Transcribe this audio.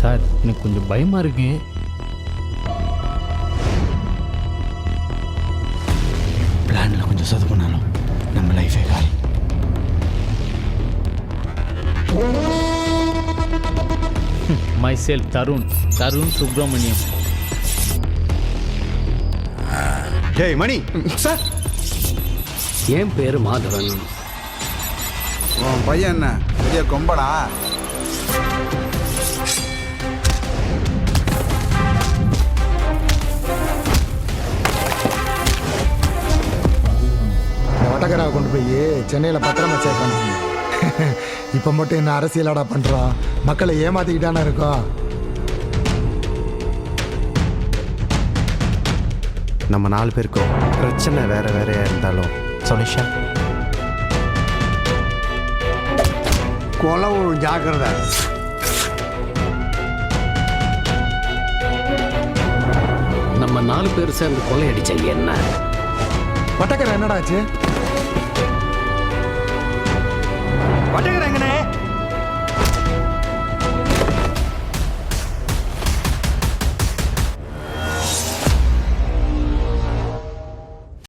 Sir எனக்கு கொஞ்சம் பயமாக இருக்கு. பிளானில் கொஞ்சம் சொதப்பினாலும் நம்ம லைஃபே காலி. My self Tarun Subramaniam. டேய் மணி சார், என் பேர் மாதவன். உன் பையன் என்ன பெரிய கொம்படா? வடகராவை கொண்டு போய் சென்னையில் பத்திரமா சேர்க்கணும். இப்போ மட்டும் என்ன அரசியலாடா பண்ணுறோம்? மக்களை ஏமாத்திக்கிட்டானே இருக்கோம். நம்ம 4 பேருக்கும் பிரச்சனை வேறு வேறையாக இருந்தாலும் சொல்லிஷா கொலை ஒரு ஜாக்கிரதை. நம்ம 4 பேர் சேர்ந்து கொள்ளையடிச்சங்க என்ன? வடகரா என்னடா ஆச்சு?